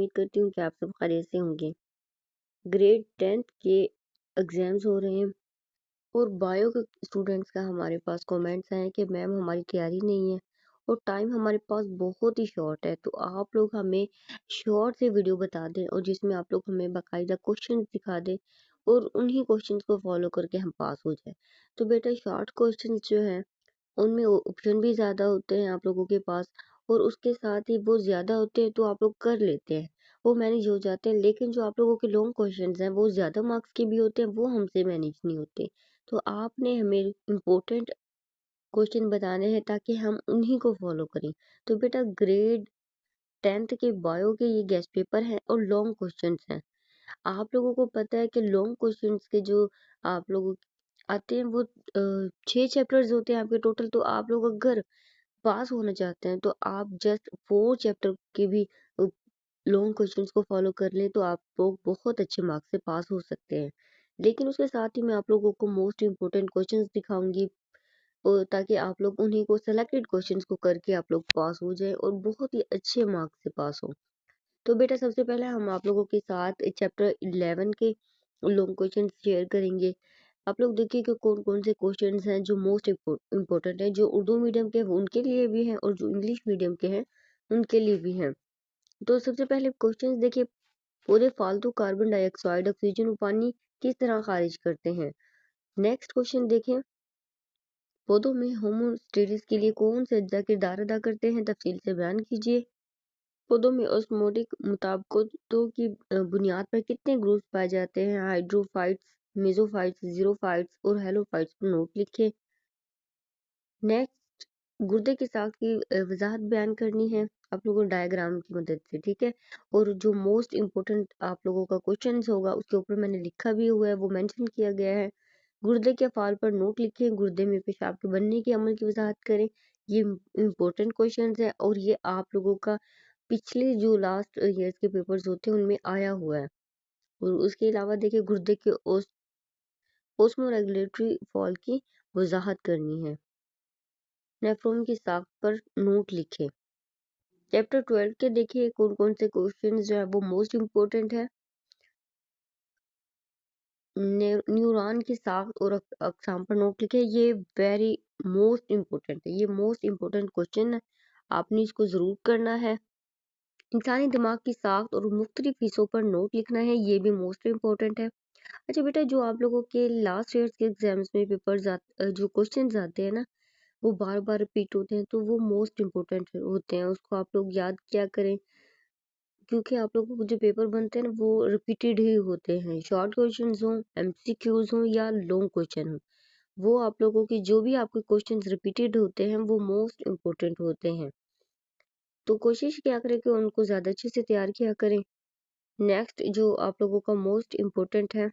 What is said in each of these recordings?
उम्मीद करती हूँ कि आप सब खैरियत से होंगे। ग्रेड 10th के एग्ज़ाम्स हो रहे हैं और बायो के स्टूडेंट्स का हमारे पास कमेंट्स आए कि मैम हमारी तैयारी नहीं है और टाइम हमारे पास बहुत ही शॉर्ट है, तो आप लोग हमें शॉर्ट से वीडियो बता दें और जिसमें आप लोग हमें बाकायदा क्वेश्चन दिखा दें और उन्हीं क्वेश्चंस को फॉलो करके हम पास हो जाए। तो बेटा शॉर्ट क्वेश्चन जो हैं उनमें ऑप्शन भी ज़्यादा होते हैं आप लोगों के पास और उसके साथ ही वो ज़्यादा होते हैं तो आप लोग कर लेते हैं, वो मैनेज हो जाते हैं। लेकिन जो आप लोगों के लॉन्ग क्वेश्चंस हैं वो ज़्यादा मार्क्स के भी होते हैं, वो हमसे मैनेज नहीं होते। तो आपने हमें इम्पोर्टेंट क्वेश्चन बताने हैं ताकि हम उन्हीं को फॉलो करें। तो बेटा ग्रेड 10th के बायो के ये गेस्ट पेपर हैं और लॉन्ग क्वेश्चंस हैं। आप लोगों को पता है कि लॉन्ग क्वेश्चंस के जो आप लोग आते हैं वो 6 चैप्टर्स होते हैं आपके टोटल। तो आप लोग अगर पास होना चाहते हैं तो आप जस्ट 4 चैप्टर के भी लॉन्ग क्वेश्चंस को फॉलो कर लें तो आप लोग बहुत अच्छे मार्क्स से पास हो सकते हैं। लेकिन उसके साथ ही मैं आप लोगों को मोस्ट इम्पोर्टेंट क्वेश्चंस दिखाऊंगी और ताकि आप लोग उन्हीं को सेलेक्टेड क्वेश्चंस को करके आप लोग पास हो जाए और बहुत ही अच्छे मार्क्स से पास हो। तो बेटा सबसे पहले हम आप लोगों के साथ चैप्टर 11 के लॉन्ग क्वेश्चन शेयर करेंगे। आप लोग देखिए कि कौन कौन से क्वेश्चंस हैं जो मोस्ट इम्पोर्टेंट हैं, जो उर्दू मीडियम के हैं उनके लिए भी हैं और जो इंग्लिश मीडियम के हैं उनके लिए भी हैं। तो सबसे पहले क्वेश्चंस देखिए, पूरे फालतू कार्बन डाइऑक्साइड ऑक्सीजन और पानी किस तरह खारिज करते हैं। नेक्स्ट क्वेश्चन देखें, पौधों में होमोस्टेसिस के लिए कौन से अज्जा किरदार अदा करते हैं, तफसील से बयान कीजिए। पौधों में ऑस्मोटिक मुताबिकतों की बुनियाद पर कितने ग्रुप्स पाए जाते हैं, हाइड्रोफाइट्स, मेसोफाइट्स, जीरोफाइट्स और हेलोफाइट्स पर नोट लिखें। नेक्स्ट, गुर्दे की साख की वजाहत बयान करनी है आप लोगों को डायग्राम की मदद से, ठीक है। और जो मोस्ट इम्पोर्टेंट आप लोगों का क्वेश्चन होगा उसके ऊपर मैंने लिखा भी हुआ है, वो मेंशन किया गया है। गुर्दे के अफाल पर नोट लिखें, गुर्दे में पेशाब के बनने के अमल की वजाहत करें। ये इम्पोर्टेंट क्वेश्चन है और ये आप लोगों का पिछले जो लास्ट ईयर्स के पेपर्स होते हैं उनमें आया हुआ है। और उसके अलावा देखिए गुर्दे के ओस्मोरेगुलेटरी फॉल की वजाहत करनी है। नेफ्रॉन की साख पर नोट लिखें। चैप्टर 12 के देखिए कौन कौन से क्वेश्चन जो है वो मोस्ट इम्पोर्टेंट है। न्यूरॉन की साख और अकसाम पर नोट लिखे, ये वेरी मोस्ट इम्पोर्टेंट है, ये मोस्ट इम्पोर्टेंट क्वेश्चन है, आपने इसको ज़रूर करना है। इंसानी दिमाग की साख और मुख्तलिफ हिस्सों पर नोट लिखना है, ये भी मोस्ट इम्पोर्टेंट है। अच्छा बेटा, जो आप लोगों के लास्ट ईयर्स के एग्जाम्स में पेपर्स जो क्वेश्चंस आते हैं ना वो बार बार रिपीट होते हैं तो वो मोस्ट इम्पोर्टेंट होते हैं, उसको आप लोग याद क्या करें क्योंकि आप लोगों को जो पेपर बनते हैं ना वो रिपीटेड ही होते हैं। शॉर्ट क्वेश्चंस हों, एमसीक्यूज हों या लॉन्ग क्वेश्चन हो, वो आप लोगों की जो भी आपके क्वेश्चंस रिपीटेड होते हैं वो मोस्ट इम्पोर्टेंट होते हैं। तो कोशिश क्या करें कि उनको ज़्यादा अच्छे से तैयार किया करें। नेक्स्ट जो आप लोगों का मोस्ट इम्पोर्टेंट है,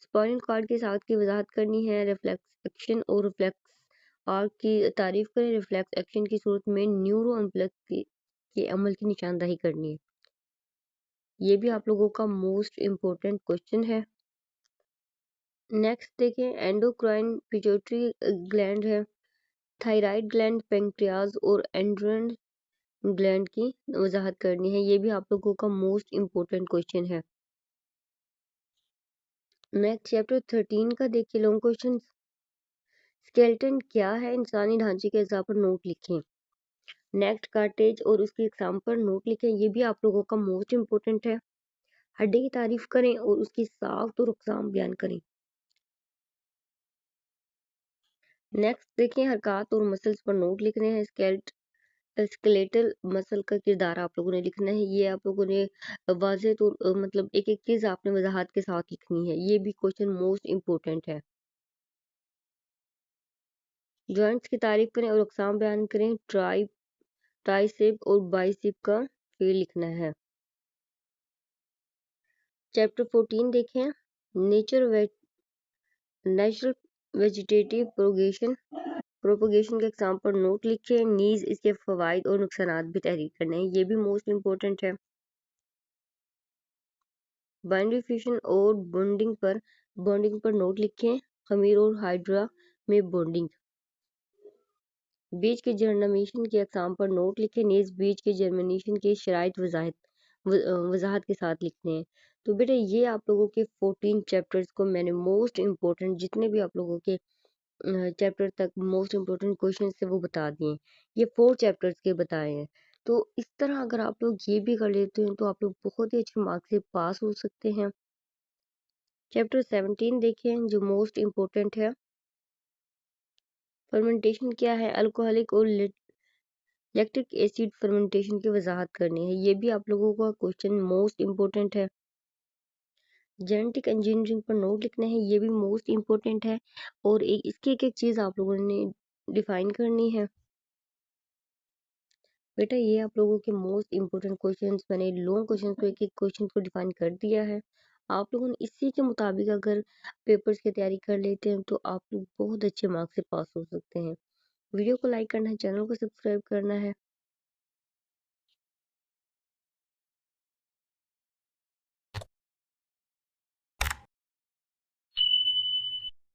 स्पाइनल कार्ड के साथ की वजाहत करनी है। रिफ्लेक्स एक्शन और रिफ्लेक्स आर्क की तारीफ करें। रिफ्लेक्स एक्शन की सूरत में न्यूरो इम्पल्स के अमल की निशानदही करनी है, ये भी आप लोगों का मोस्ट इम्पोर्टेंट क्वेश्चन है। नेक्स्ट देखें, एंडोक्राइन पिट्यूटरी ग्लैंड है, थायराइड ग्लैंड, पेंक्रियाज और एंड्रोन ग्लैंड की वजाहत करनी है, ये भी आप लोगों का मोस्ट इम्पोर्टेंट क्वेश्चन है। नेक्स्ट चैप्टर 13 का देखिए लॉन्ग क्वेश्चन, स्केलेटन क्या है, इंसानी ढांचे के अज़ा पर नोट लिखें। नेक्स्ट, कार्टेज और उसकी एग्जाम पर नोट लिखें, ये भी आप लोगों का मोस्ट इम्पोर्टेंट है। हड्डी की तारीफ करें और उसकी साख्त और अक़साम बयान करें। नेक्स्ट देखें, हरकत और मसल्स पर नोट लिखने हैं। स्केलेटल मसल का किरदार आप लोगों ने लिखना है, ये आप लोगों ने वाज़ेह तो मतलब एक एक चीज़ आपने वजाहत के साथ लिखनी है, ये भी क्वेश्चन मोस्ट इम्पोर्टेंट है। जॉइंट्स की तारीफ करें और अक़साम बयान करें। ट्राइसेप और बाइसेप का फेल लिखना है। चैप्टर 14 देखें, नेचुरल वेजिटेटिव प्रोपोगेशन के एग्जाम पर नोट लिखें। नीज, इसके फ़वाइद और नुकसानात भी तहरीर करने हैं, ये भी मोस्ट इम्पोर्टेंट है। बाइनरी फ्यूजन और बॉन्डिंग पर नोट लिखें। खमीर और हाइड्रा में बॉन्डिंग। बीज के जर्मिनेशन के एग्जाम पर नोट लिखें। नीज, बीज के जर्मिनेशन की शराइत वजाहत के साथ लिखने हैं। तो बेटा ये आप लोगों के 14 चैप्टर्स को मैंने मोस्ट इम्पोर्टेंट जितने भी आप लोगों के चैप्टर तक मोस्ट इम्पोर्टेंट क्वेश्चन थे वो बता दिए। ये 4 चैप्टर्स के बताए हैं। तो इस तरह अगर आप लोग ये भी कर लेते हैं तो आप लोग बहुत ही अच्छे मार्क्स से पास हो सकते हैं। चैप्टर 17 देखें जो मोस्ट इम्पोर्टेंट है। फर्मेंटेशन क्या है, अल्कोहलिक और लैक्टिक एसिड फर्मेंटेशन की वजाहत करनी है। ये भी आप लोगों का क्वेश्चन मोस्ट इम्पोर्टेंट है। जेनेटिक इंजीनियरिंग पर नोट लिखना है, ये भी मोस्ट इम्पोर्टेंट है और इसकी एक एक चीज़ आप लोगों ने डिफाइन करनी है। बेटा ये आप लोगों के मोस्ट इम्पोर्टेंट क्वेश्चंस मैंने लॉन्ग क्वेश्चन को एक एक क्वेश्चन को डिफाइन कर दिया है। आप लोगों ने इसी के मुताबिक अगर पेपर्स की तैयारी कर लेते हैं तो आप लोग बहुत अच्छे मार्क्स से पास हो सकते हैं। वीडियो को लाइक करना है, चैनल को सब्सक्राइब करना है।